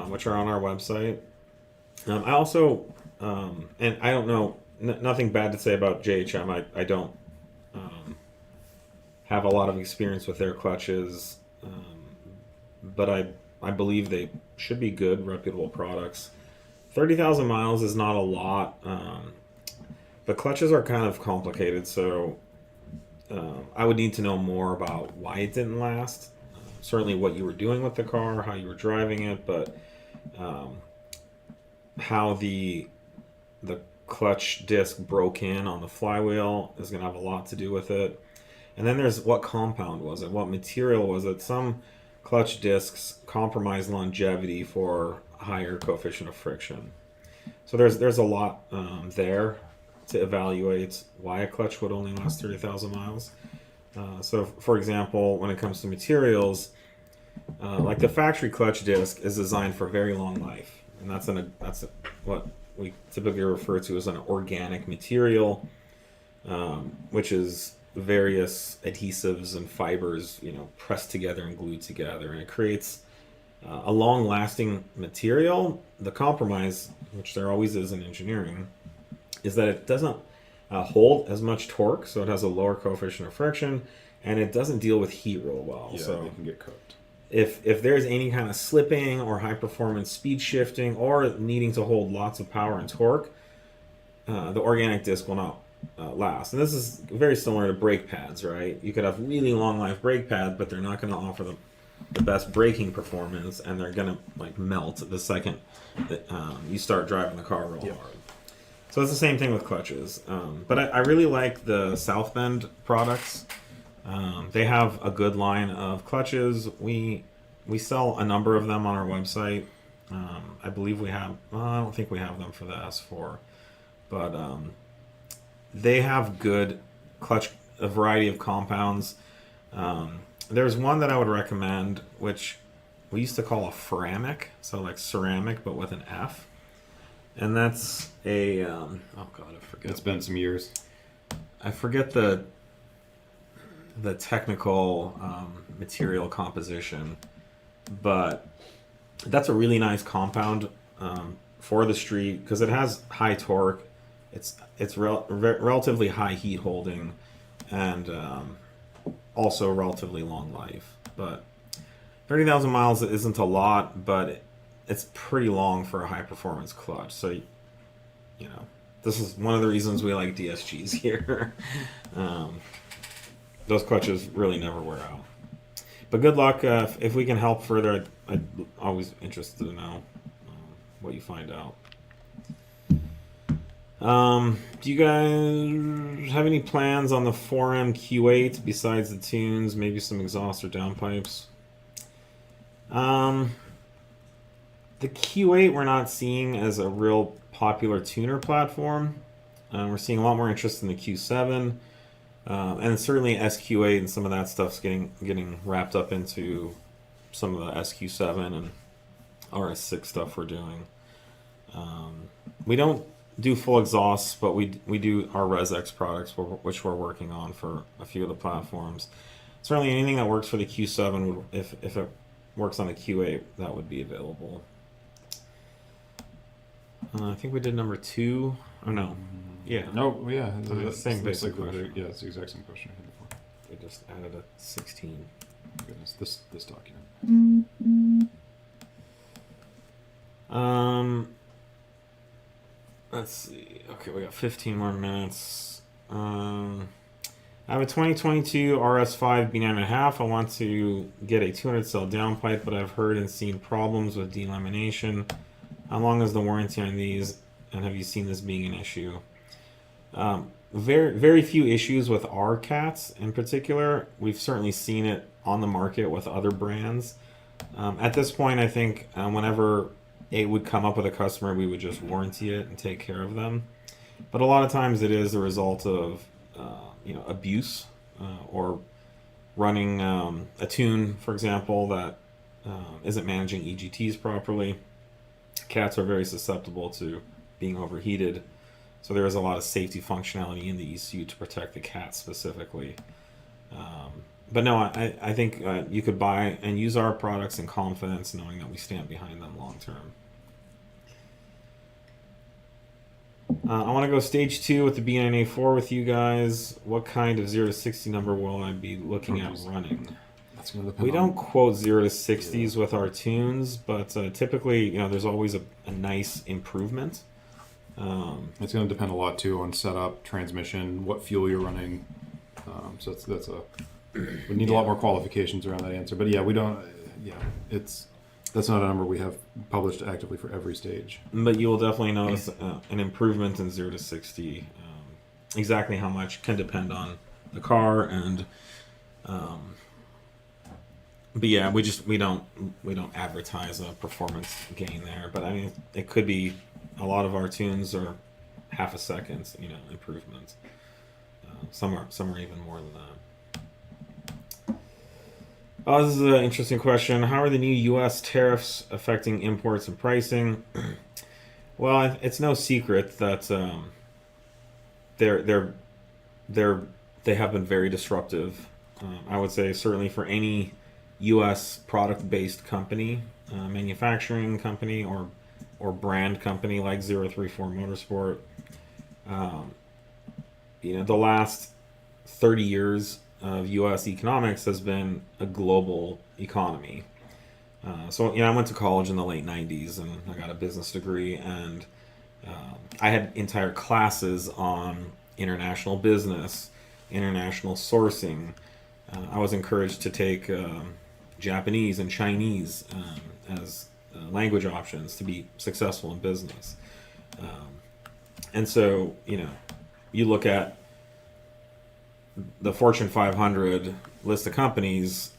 which are on our website. I also, and I don't know, nothing bad to say about JHM. I don't have a lot of experience with their clutches, but I believe they should be good, reputable products. 30,000 miles is not a lot. The clutches are kind of complicated, so I would need to know more about why it didn't last. Certainly what you were doing with the car, how you were driving it, but how the clutch disc broke in on the flywheel is going to have a lot to do with it. And then there's what compound was it? What material was it? Some clutch discs compromise longevity for higher coefficient of friction. So there's a lot there to evaluate why a clutch would only last 30,000 miles. So for example, when it comes to materials, like the factory clutch disc is designed for very long life, and that's what we typically refer to as an organic material, which is various adhesives and fibers, pressed together and glued together, and it creates a long-lasting material. The compromise, which there always is in engineering, is that it doesn't hold as much torque, so it has a lower coefficient of friction, and it doesn't deal with heat real well. Yeah, so they can get cooked. If there's any kind of slipping or high performance speed shifting or needing to hold lots of power and torque, the organic disc will not last. And this is very similar to brake pads, right? You could have really long life brake pads, but they're not going to offer the best braking performance, and they're going to melt the second that you start driving the car real hard. So it's the same thing with clutches. But I really like the South Bend products. They have a good line of clutches. We sell a number of them on our website. I believe we have, I don't think we have them for the S4, but they have good clutch, a variety of compounds. There's one that I would recommend, which we used to call a ceramic, so like ceramic, but with an F. And that's a, oh God, I forget. It's been some years. I forget the technical material composition, but that's a really nice compound for the street because it has high torque. It's relatively high heat holding, and also relatively long life. But 30,000 miles isn't a lot, but it's pretty long for a high performance clutch. So, this is one of the reasons we like DSGs here. Those clutches really never wear out. But good luck. If we can help further, I'm always interested to know what you find out. Do you guys have any plans on the 4M Q8 besides the tunes, maybe some exhaust or downpipes? The Q8 we're not seeing as a real popular tuner platform. We're seeing a lot more interest in the Q7. And certainly SQ8 and some of that stuff's getting wrapped up into some of the SQ7 and RS6 stuff we're doing. We don't do full exhausts, but we do our ResX products, which we're working on for a few of the platforms. Certainly anything that works for the Q7, if it works on the Q8, that would be available. I think we did number 2. Oh no. Yeah. No, yeah. The same basic question. Yeah, it's the exact same question I had before. We just added a 16. Goodness, this document. Let's see. Okay, we got 15 more minutes. I have a 2022 RS5 B9.5. I want to get a 200 cell downpipe, but I've heard and seen problems with delamination. How long is the warranty on these, and have you seen this being an issue? Very few issues with our cats in particular. We've certainly seen it on the market with other brands. At this point, I think whenever it would come up with a customer, we would just warranty it and take care of them. But a lot of times it is a result of abuse or running a tune, for example, that isn't managing EGTs properly. Cats are very susceptible to being overheated, so there is a lot of safety functionality in the ECU to protect the cat specifically. But no, I think you could buy and use our products in confidence, knowing that we stand behind them long term. I want to go stage 2 with the B9 A4 with you guys. What kind of 0 to 60 number will I be looking at running? That's going to depend. We don't quote 0 to 60s with our tunes, but typically, there's always a nice improvement. It's going to depend a lot too on setup, transmission, what fuel you're running. So that's we need a lot more qualifications around that answer. But yeah, we don't. Yeah, that's not a number we have published actively for every stage. But you will definitely notice an improvement in 0 to 60. Exactly how much can depend on the car and. But yeah, we don't advertise a performance gain there. But I mean, it could be a lot of our tunes are half a second, improvement. Some are even more than that. This is an interesting question. How are the new U.S. tariffs affecting imports and pricing? Well, it's no secret that they have been very disruptive. I would say certainly for any U.S. product-based company, manufacturing company, or brand company like 034 Motorsport. The last 30 years of U.S. economics has been a global economy. So I went to college in the late 90s and I got a business degree, and I had entire classes on international business, international sourcing. I was encouraged to take Japanese and Chinese as language options to be successful in business. And so, you look at the Fortune 500 list of companies,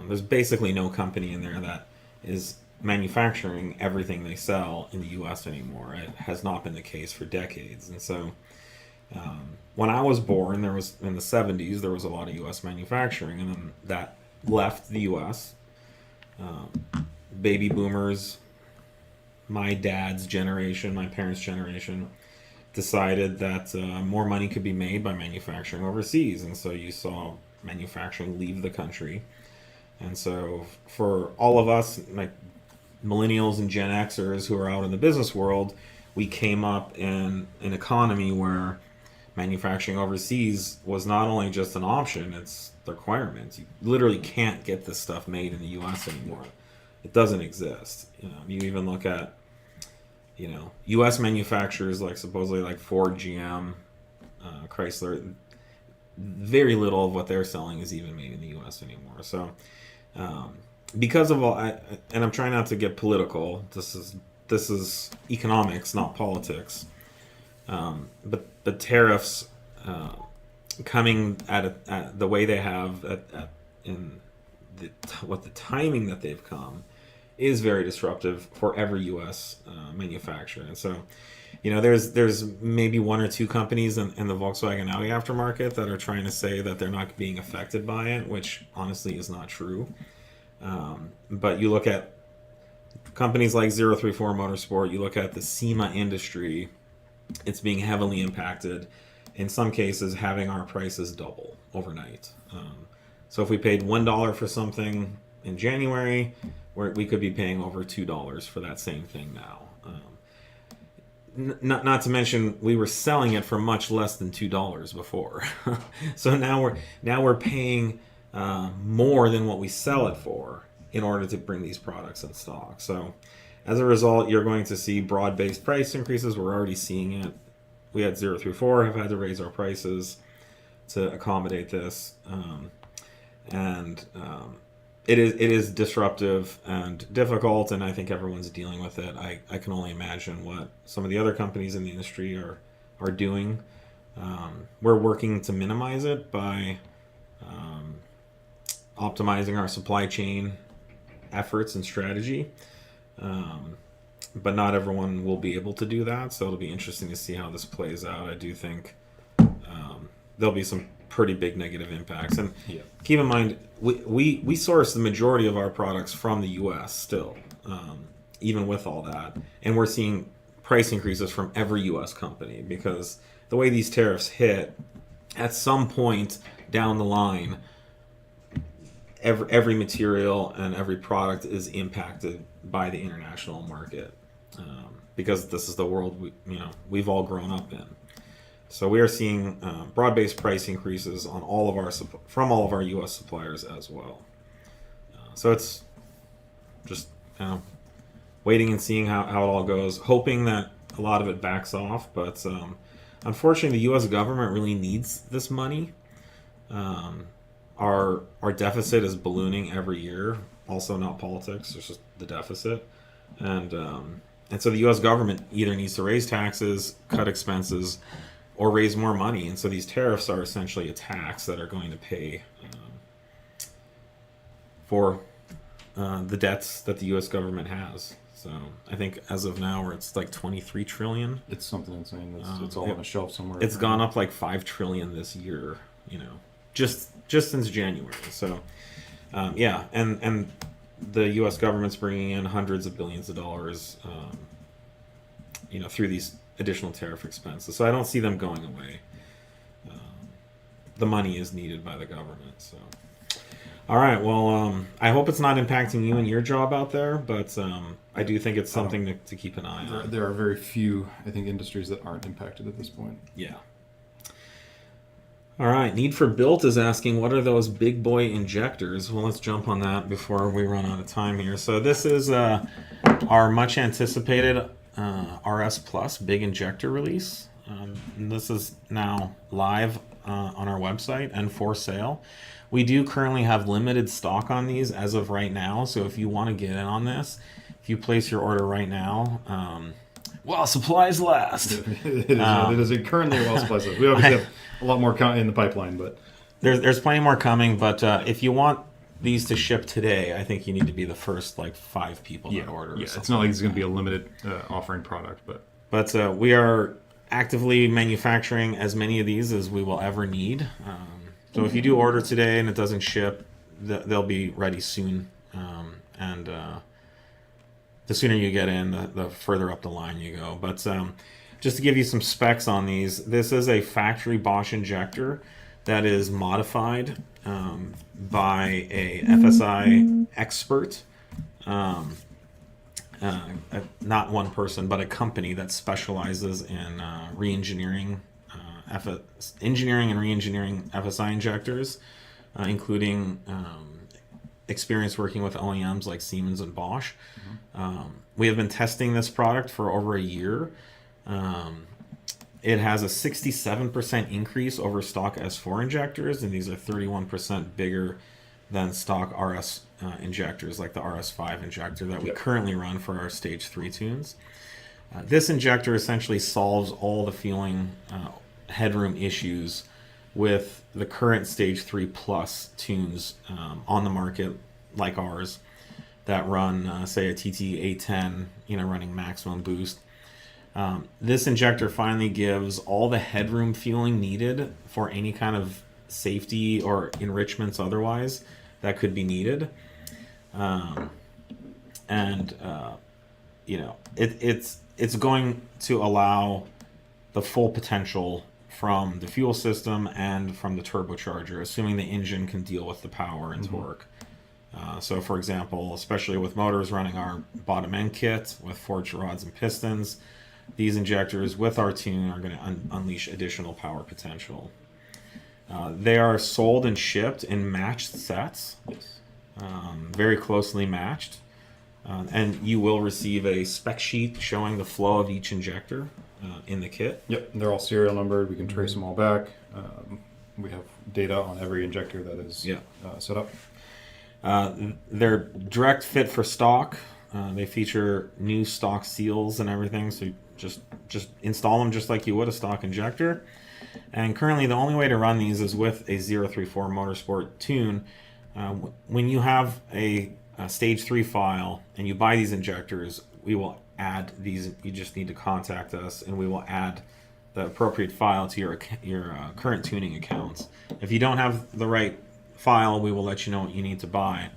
there's basically no company in there that is manufacturing everything they sell in the U.S. anymore. It has not been the case for decades. And so when I was born, in the 70s, there was a lot of U.S. manufacturing, and then that left the U.S. Baby boomers, my dad's generation, my parents' generation, decided that more money could be made by manufacturing overseas, and so you saw manufacturing leave the country. And so for all of us, like millennials and Gen Xers who are out in the business world, we came up in an economy where manufacturing overseas was not only just an option, it's the requirement. You literally can't get this stuff made in the U.S. anymore. It doesn't exist. You even look at U.S. manufacturers supposedly like Ford, GM, Chrysler. Very little of what they're selling is even made in the U.S. anymore. So because of all, and I'm trying not to get political. This is economics, not politics. But the tariffs coming at the way they have in the timing that they've come is very disruptive for every U.S. manufacturer. And so, there's maybe one or two companies in the Volkswagen Audi aftermarket that are trying to say that they're not being affected by it, which honestly is not true. But you look at companies like 034 Motorsport, you look at the SEMA industry, it's being heavily impacted. In some cases, having our prices double overnight. So if we paid $1 for something in January, we could be paying over $2 for that same thing now. Not to mention, we were selling it for much less than $2 before. So now we're paying more than what we sell it for in order to bring these products in stock. So As a result, you're going to see broad-based price increases. We're already seeing it. We at 034 have had to raise our prices to accommodate this, and it is disruptive and difficult, and I think everyone's dealing with it. I can only imagine what some of the other companies in the industry are doing. We're working to minimize it by optimizing our supply chain efforts and strategy. But not everyone will be able to do that, so it'll be interesting to see how this plays out. I do think there'll be some pretty big negative impacts. And keep in mind, we source the majority of our products from the U.S. still, even with all that. And we're seeing price increases from every U.S. company because the way these tariffs hit, at some point down the line, every material and every product is impacted by the international market, because this is the world we've all grown up in. So we are seeing broad-based price increases on from all of our U.S. suppliers as well. So it's just waiting and seeing how it all goes, hoping that a lot of it backs off. But unfortunately, the U.S. government really needs this money. Our deficit is ballooning every year. Also, not politics; it's just the deficit, and so the U.S. government either needs to raise taxes, cut expenses, or raise more money. And so these tariffs are essentially a tax that are going to pay for the debts that the U.S. government has. So I think as of now, it's like 23 trillion. It's something insane. It's all on a shelf somewhere. It's gone up like 5 trillion this year. Just since January. So and the U.S. government's bringing in hundreds of billions of dollars, through these additional tariff expenses. So I don't see them going away. The money is needed by the government. So, all right. Well, I hope it's not impacting you and your job out there, but I do think it's something to keep an eye on. There are very few, I think, industries that aren't impacted at this point. Yeah. All right, Need for Built is asking, what are those big boy injectors? Well, let's jump on that before we run out of time here. So this is our much anticipated RS Plus big injector release. This is now live on our website and for sale. We do currently have limited stock on these as of right now, so if you want to get in on this, if you place your order right now, while supplies last. It is currently while supplies last. We obviously have a lot more in the pipeline, but there's plenty more coming. But if you want these to ship today, I think you need to be the first 5 people that order. Yeah, it's not like it's going to be a limited offering product, but we are actively manufacturing as many of these as we will ever need. So if you do order today and it doesn't ship, they'll be ready soon. And the sooner you get in, the further up the line you go. But just to give you some specs on these, this is a factory Bosch injector that is modified by a FSI expert, not one person, but a company that specializes in re-engineering, engineering and re-engineering FSI injectors, including experience working with OEMs like Siemens and Bosch. We have been testing this product for over a year. It has a 67% increase over stock S4 injectors, and these are 31% bigger than stock RS injectors, like the RS5 injector that we currently run for our Stage 3 tunes. This injector essentially solves all the fueling headroom issues with the current Stage 3 Plus tunes on the market, like ours, that run, say, a TT A10, running maximum boost. This injector finally gives all the headroom fueling needed for any kind of safety or enrichments otherwise that could be needed. It's going to allow the full potential from the fuel system and from the turbocharger, assuming the engine can deal with the power and torque. So, for example, especially with motors running our bottom end kit with forged rods and pistons, these injectors with our tune are going to unleash additional power potential. They are sold and shipped in matched sets, very closely matched. And you will receive a spec sheet showing the flow of each injector in the kit. Yep, they're all serial numbered. We can trace them all back. We have data on every injector that is set up. They're direct fit for stock. They feature new stock seals and everything, so you just install them just like you would a stock injector. And currently, the only way to run these is with a 034 Motorsport tune. When you have a Stage 3 file and you buy these injectors, we will add these. You just need to contact us, and we will add the appropriate file to your current tuning accounts. If you don't have the right file, we will let you know what you need to buy.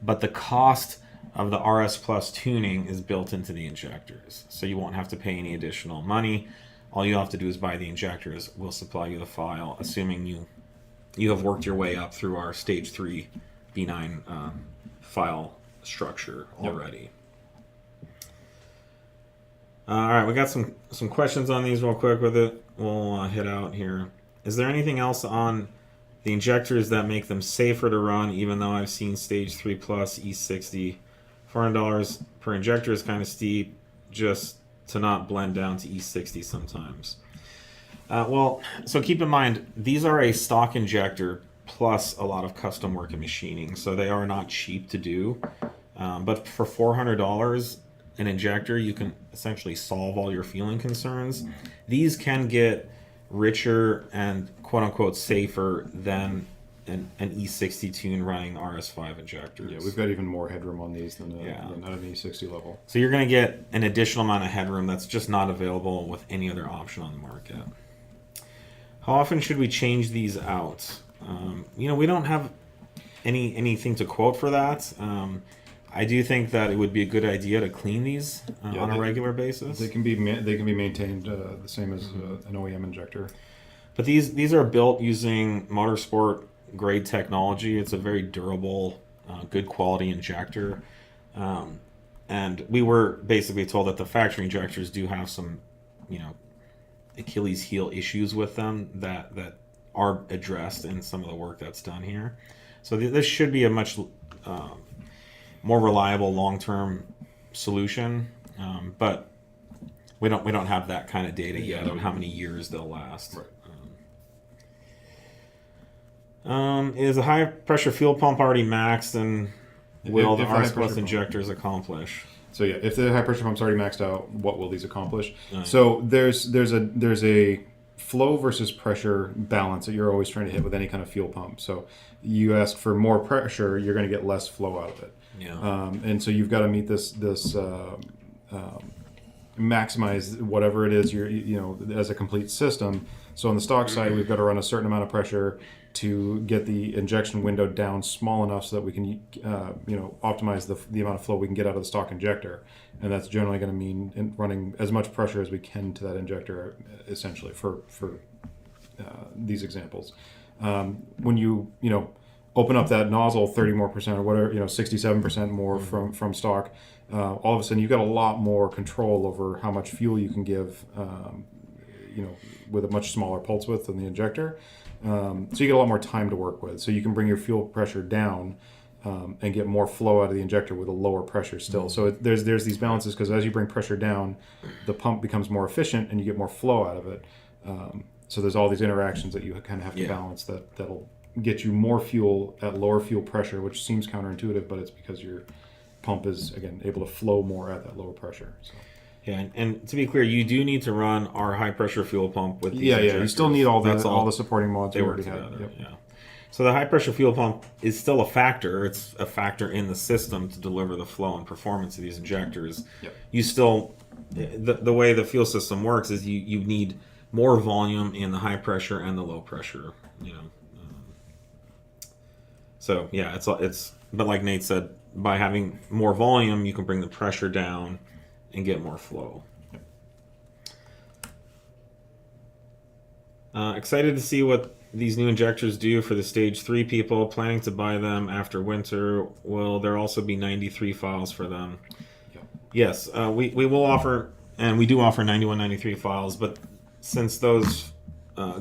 But the cost of the RS Plus tuning is built into the injectors, so you won't have to pay any additional money. All you have to do is buy the injectors. We'll supply you the file, assuming you have worked your way up through our Stage 3 B9 file structure already. All right, we got some questions on these real quick with it. We'll hit out here. Is there anything else on the injectors that make them safer to run, even though I've seen Stage 3 Plus E60? $400 per injector is kind of steep, just to not blend down to E60 sometimes. Well, so keep in mind, these are a stock injector plus a lot of custom work and machining, so they are not cheap to do. But for $400 an injector, you can essentially solve all your fueling concerns. These can get richer and quote-unquote safer than an E60 tune running RS5 injectors. Yeah, we've got even more headroom on these than at an E60 level. So you're going to get an additional amount of headroom that's just not available with any other option on the market. How often should we change these out? We don't have anything to quote for that. I do think that it would be a good idea to clean these on a regular basis. They can be maintained the same as an OEM injector. But these are built using motorsport grade technology. It's a very durable, good quality injector. And we were basically told that the factory injectors do have some, Achilles heel issues with them that are addressed in some of the work that's done here. So this should be a much more reliable long-term solution, but we don't have that kind of data yet on how many years they'll last. Right. Is a high pressure fuel pump already maxed, and will the RS Plus injectors accomplish? So yeah, if the high pressure pump's already maxed out, what will these accomplish? So there's a flow versus pressure balance that you're always trying to hit with any kind of fuel pump. So you ask for more pressure, you're going to get less flow out of it. Yeah. And so you've got to meet this maximize whatever it is as a complete system. So on the stock side, we've got to run a certain amount of pressure to get the injection window down small enough so that we can optimize the amount of flow we can get out of the stock injector, and that's generally going to mean running as much pressure as we can to that injector, essentially for these examples. When you open up that nozzle 30% more or whatever, 67% more from stock, all of a sudden you've got a lot more control over how much fuel you can give, with a much smaller pulse width than the injector. So you get a lot more time to work with. So you can bring your fuel pressure down and get more flow out of the injector with a lower pressure still. So there's these balances, because as you bring pressure down, the pump becomes more efficient and you get more flow out of it. So there's all these interactions that you kind of have to balance that'll get you more fuel at lower fuel pressure, which seems counterintuitive, but it's because your pump is, again, able to flow more at that lower pressure. So. Yeah, and to be clear, you do need to run our high pressure fuel pump with these you still need all the supporting mods they we work already have. together. Yep. Yeah. So the high pressure fuel pump is still a factor. It's a factor in the system to deliver the flow and performance of these injectors. Yep. You still, the way the fuel system works is you need more volume in the high pressure and the low pressure. So yeah, it's but like Nate said, by having more volume, you can bring the pressure down and get more flow. Excited to see what these new injectors do for the Stage 3 people. Planning to buy them after winter. Will there also be 93 files for them? Yep. Yes, we will offer, and we do offer 9193 files, but since those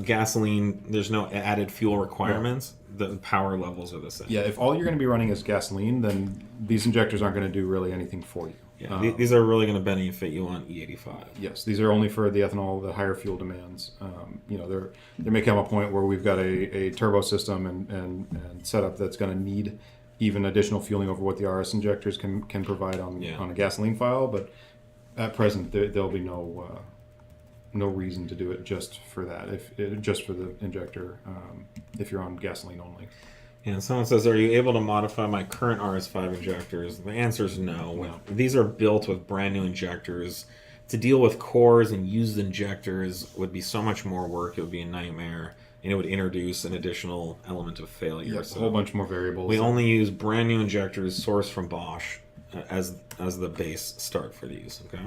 gasoline, there's no added fuel requirements, the power levels are the same. Yeah, if all you're going to be running is gasoline, then these injectors aren't going to do really anything for you. Yeah, these are really going to benefit you on E85. Yes, these are only for the ethanol, the higher fuel demands. There may come a point where we've got a turbo system and setup that's going to need even additional fueling over what the RS injectors can provide on a gasoline file. But at present, there'll be no reason to do it just for that. Just for the injector, if you're on gasoline only. And someone says, are you able to modify my current RS5 injectors? The answer is no. These are built with brand new injectors. To deal with cores and used injectors would be so much more work. It would be a nightmare. And it would introduce an additional element of failure. Yes, a whole bunch more variables. We only use brand new injectors sourced from Bosch as the base start for these. Okay.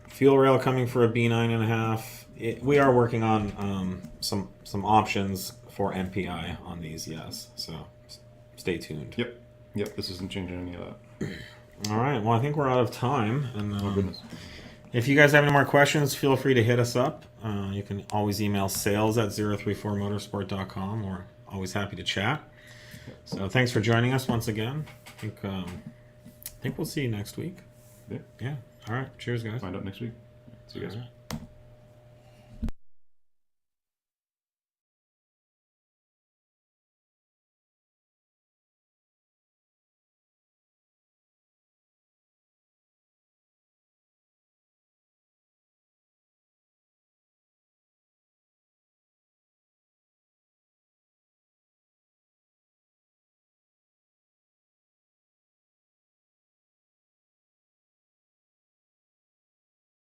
Fuel rail coming for a B9.5. We are working on some options for MPI on these, yes. So stay tuned. Yep. This isn't changing any of that. All right. Well, I think we're out of time. And Oh goodness. if you guys have any more questions, feel free to hit us up. You can always email sales@034motorsport.com. We're always happy to chat. So thanks for joining us once again. I think we'll see you next week. Yeah. Yeah. All right. Cheers, guys. Find out next week. See you guys. All right.